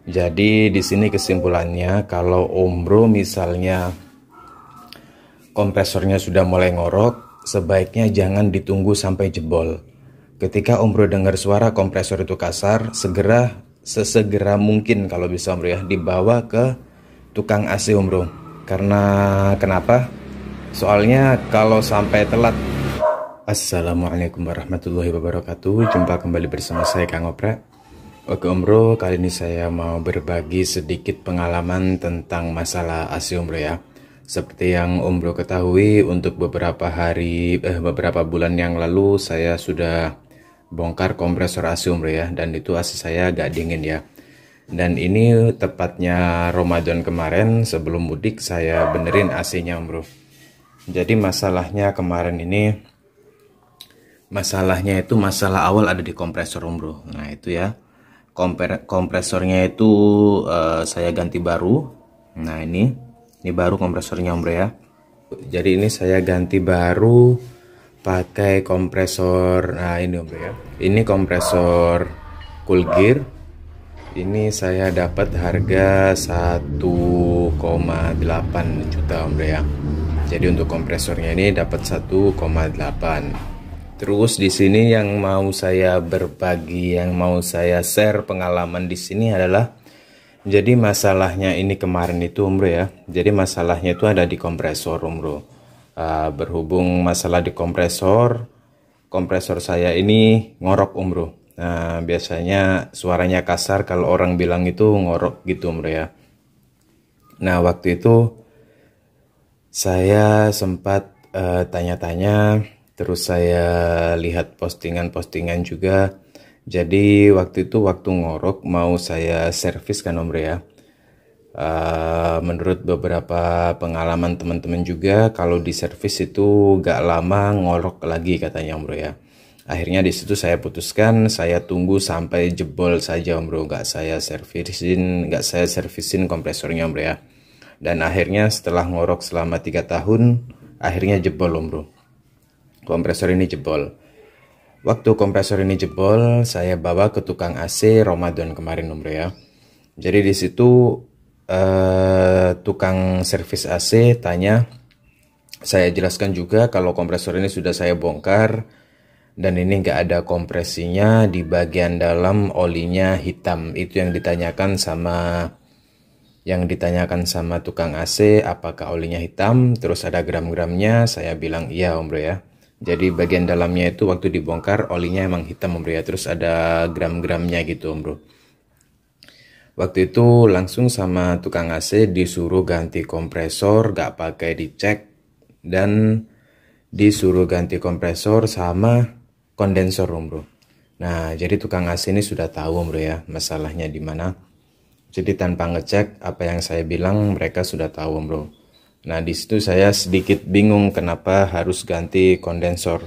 Jadi di sini kesimpulannya, kalau Om Bro misalnya kompresornya sudah mulai ngorok, sebaiknya jangan ditunggu sampai jebol. Ketika Om Bro dengar suara kompresor itu kasar, sesegera mungkin kalau bisa Om Bro ya, dibawa ke tukang AC Om Bro. Karena kenapa? Soalnya kalau sampai telat. Assalamualaikum warahmatullahi wabarakatuh. Jumpa kembali bersama saya Kang Opra. Oke Om Bro, kali ini saya mau berbagi sedikit pengalaman tentang masalah AC Om Bro ya. Seperti yang Om Bro ketahui, untuk beberapa bulan yang lalu saya sudah bongkar kompresor AC Om Bro ya, dan itu AC saya agak dingin ya. Dan ini tepatnya Ramadan kemarin sebelum mudik saya benerin AC-nya Om Bro. Jadi masalahnya kemarin ini, masalahnya itu masalah awal ada di kompresor Om Bro. Nah itu ya, kompresornya itu saya ganti baru. Nah ini baru kompresornya Om Bro ya. Jadi ini saya ganti baru pakai kompresor. Nah ini Om Bro ya, ini kompresor Coolgear. Ini saya dapat harga 1,8 juta Om Bro ya. Jadi untuk kompresornya ini dapat 1,8. Terus di sini yang mau saya berbagi, yang mau saya share pengalaman di sini adalah, jadi masalahnya ini kemarin itu Om Bro ya. Jadi masalahnya itu ada di kompresor Om Bro. Berhubung masalah di kompresor saya ini ngorok Om Bro. Nah biasanya suaranya kasar, kalau orang bilang itu ngorok gitu Om Bro ya. Nah waktu itu saya sempat tanya-tanya. Terus saya lihat postingan-postingan juga. Jadi waktu itu waktu ngorok mau saya servis kan Om Bro ya. Menurut beberapa pengalaman teman-teman juga, kalau di servis itu gak lama ngorok lagi katanya Om Bro ya. Akhirnya di situ saya putuskan saya tunggu sampai jebol saja Om Bro, gak saya servisin kompresornya Om Bro ya. Dan akhirnya setelah ngorok selama 3 tahun, akhirnya jebol Om Bro. Kompresor ini jebol. Waktu kompresor ini jebol, saya bawa ke tukang AC Ramadan kemarin Om Bro ya. Jadi di situ tukang servis AC tanya, saya jelaskan juga kalau kompresor ini sudah saya bongkar dan ini nggak ada kompresinya, di bagian dalam olinya hitam. Itu yang ditanyakan sama tukang AC, apakah olinya hitam, terus ada gram-gramnya. Saya bilang iya Om Bro ya. Jadi bagian dalamnya itu waktu dibongkar olinya emang hitam Om Bro ya, terus ada gram-gramnya gitu Om Bro. Waktu itu langsung sama tukang AC disuruh ganti kompresor, gak pakai dicek, dan disuruh ganti kompresor sama kondensor Om Bro. Nah jadi tukang AC ini sudah tahu Om Bro ya masalahnya di mana. Jadi tanpa ngecek apa yang saya bilang, mereka sudah tahu Om Bro. Nah di situ saya sedikit bingung kenapa harus ganti kondensor.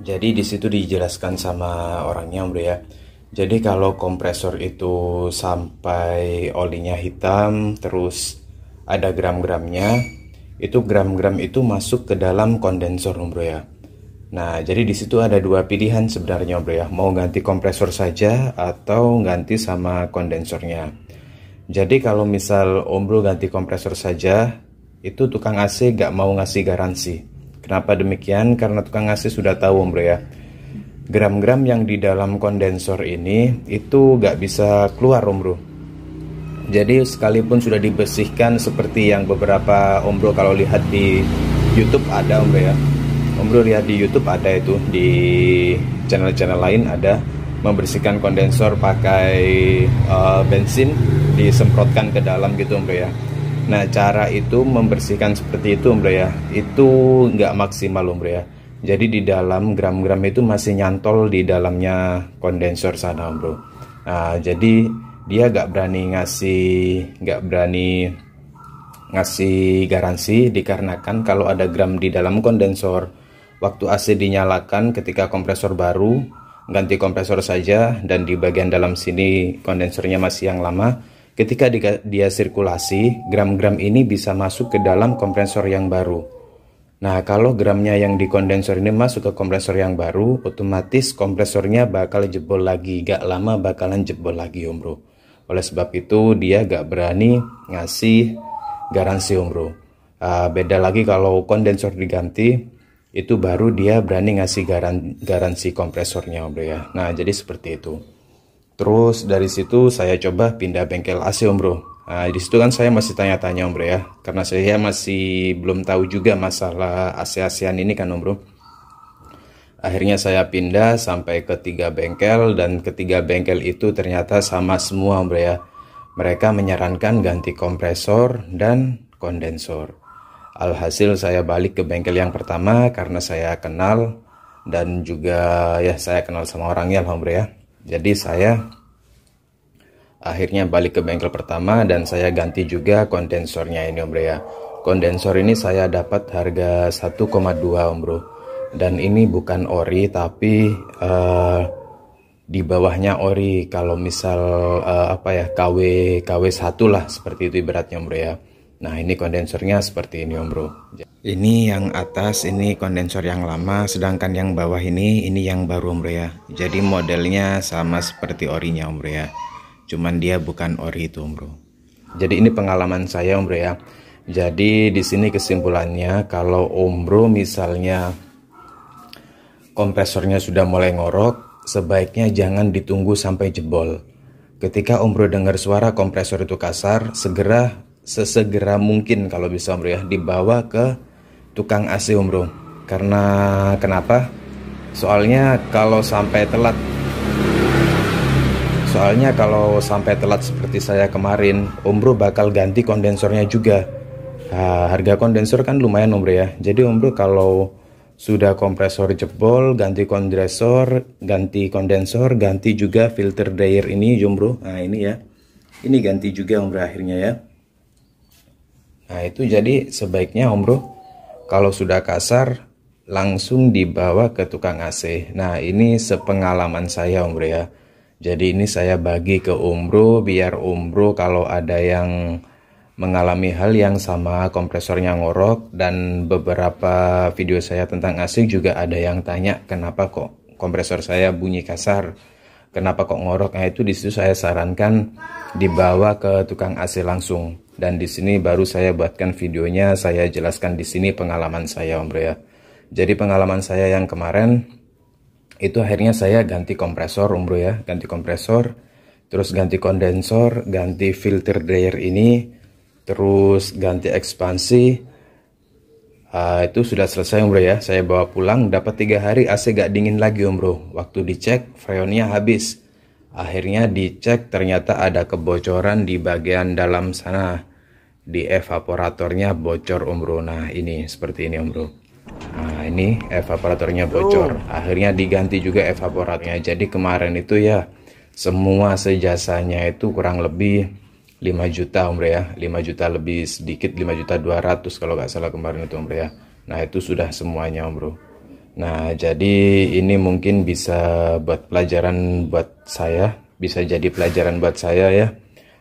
Jadi di situ dijelaskan sama orangnya Om Bro ya. Jadi kalau kompresor itu sampai olinya hitam, terus ada gram-gramnya, itu gram-gram itu masuk ke dalam kondensor Om Bro ya. Nah jadi di situ ada dua pilihan sebenarnya Om Bro ya, mau ganti kompresor saja atau ganti sama kondensornya. Jadi kalau misal Om Bro ganti kompresor saja, itu tukang AC gak mau ngasih garansi. Kenapa demikian? Karena tukang AC sudah tahu Om Bro ya, gram-gram yang di dalam kondensor ini itu gak bisa keluar Om Bro. Jadi sekalipun sudah dibersihkan seperti yang beberapa Om Bro kalau lihat di YouTube ada Om Bro ya. Om Bro lihat di YouTube ada itu, di channel-channel lain ada membersihkan kondensor pakai bensin, disemprotkan ke dalam gitu Om Bro ya. Nah cara itu membersihkan seperti itu Om Bro ya, itu nggak maksimal Om Bro ya. Jadi di dalam gram-gram itu masih nyantol di dalamnya kondensor sana Om Bro. Nah jadi dia nggak berani ngasih garansi, dikarenakan kalau ada gram di dalam kondensor, waktu AC dinyalakan ketika kompresor baru, ganti kompresor saja, dan di bagian dalam sini kondensornya masih yang lama, ketika dia sirkulasi, gram-gram ini bisa masuk ke dalam kompresor yang baru. Nah kalau gramnya yang di kondensor ini masuk ke kompresor yang baru, otomatis kompresornya bakal jebol lagi, gak lama bakalan jebol lagi Om Bro. Oleh sebab itu dia gak berani ngasih garansi Om Bro. Beda lagi kalau kondensor diganti, itu baru dia berani ngasih garansi kompresornya Om Bro ya. Nah jadi seperti itu. Terus dari situ saya coba pindah bengkel AC Om Bro. Nah di situ kan saya masih tanya-tanya Om Bro ya, karena saya masih belum tahu juga masalah AC-ACan ini kan Om Bro. Akhirnya saya pindah sampai ke 3 bengkel, dan ketiga bengkel itu ternyata sama semua Om Bro ya. Mereka menyarankan ganti kompresor dan kondensor. Alhasil saya balik ke bengkel yang pertama karena saya kenal, dan juga ya saya kenal sama orangnya Om Bro ya. Jadi saya akhirnya balik ke bengkel pertama dan saya ganti juga kondensornya ini Om Bro ya. Kondensor ini saya dapat harga 1,2 Om Bro. Dan ini bukan ori, tapi di bawahnya ori. Kalau misal KW1 lah, seperti itu ibaratnya Om Bro ya. Nah ini kondensornya seperti ini Om Bro. Ini yang atas ini kondensor yang lama, sedangkan yang bawah ini yang baru Om Bro ya. Jadi modelnya sama seperti orinya Om Bro ya. Cuman dia bukan ori itu Om Bro. Jadi ini pengalaman saya Om Bro ya. Jadi di sini kesimpulannya, kalau Om Bro misalnya kompresornya sudah mulai ngorok, sebaiknya jangan ditunggu sampai jebol. Ketika Om Bro dengar suara kompresor itu kasar, sesegera mungkin kalau bisa Om Bro ya, dibawa ke tukang AC Om Bro. Karena kenapa? Soalnya kalau sampai telat seperti saya kemarin, Om Bro bakal ganti kondensornya juga. Harga kondensor kan lumayan Om Bro ya. Jadi Om Bro kalau sudah kompresor jebol, ganti kondensor, ganti juga filter dryer ini Om Bro. Nah ini ya, ini ganti juga Om Bro akhirnya ya. Nah itu jadi sebaiknya Om Bro, kalau sudah kasar langsung dibawa ke tukang AC. Nah ini sepengalaman saya Om Bro ya. Jadi ini saya bagi ke Om Bro, biar Om Bro kalau ada yang mengalami hal yang sama, kompresornya ngorok, dan beberapa video saya tentang AC juga ada yang tanya kenapa kok kompresor saya bunyi kasar, kenapa kok ngorok. Nah itu disitu saya sarankan dibawa ke tukang AC langsung. Dan di sini baru saya buatkan videonya, saya jelaskan di sini pengalaman saya Om Bro ya. Jadi pengalaman saya yang kemarin itu akhirnya saya ganti kompresor Om Bro ya, ganti kompresor, terus ganti kondensor, ganti filter dryer ini, terus ganti ekspansi. Itu sudah selesai Om Bro ya. Saya bawa pulang, dapat 3 hari AC gak dingin lagi Om Bro. Waktu dicek freonnya habis. Akhirnya dicek ternyata ada kebocoran di bagian dalam sana, di evaporatornya bocor Om Bro. Nah ini seperti ini Om Bro. Nah ini evaporatornya bocor. Akhirnya diganti juga evaporatornya. Jadi kemarin itu ya semua sejasanya itu kurang lebih 5 juta Om Bro ya, 5 juta lebih sedikit, 5.200.000 kalau nggak salah kemarin itu Om Bro ya. Nah itu sudah semuanya Om Bro. Nah jadi ini mungkin bisa buat pelajaran buat saya, bisa jadi pelajaran buat saya ya.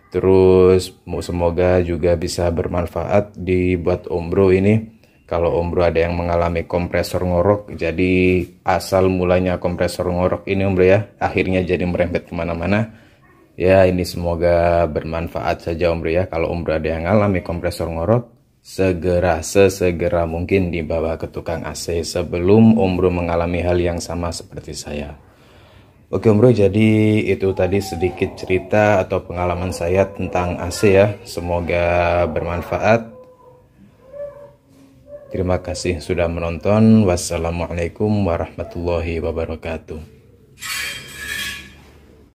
Terus semoga juga bisa bermanfaat dibuat Om Bro ini. Kalau Om Bro ada yang mengalami kompresor ngorok, jadi asal mulanya kompresor ngorok ini Om Bro ya, akhirnya jadi merembet kemana-mana. Ya ini semoga bermanfaat saja Om Bro ya. Kalau Om Bro ada yang ngalami kompresor ngorok, sesegera mungkin dibawa ke tukang AC sebelum Om Bro mengalami hal yang sama seperti saya. Oke Om Bro, jadi itu tadi sedikit cerita atau pengalaman saya tentang AC ya. Semoga bermanfaat. Terima kasih sudah menonton. Wassalamualaikum warahmatullahi wabarakatuh.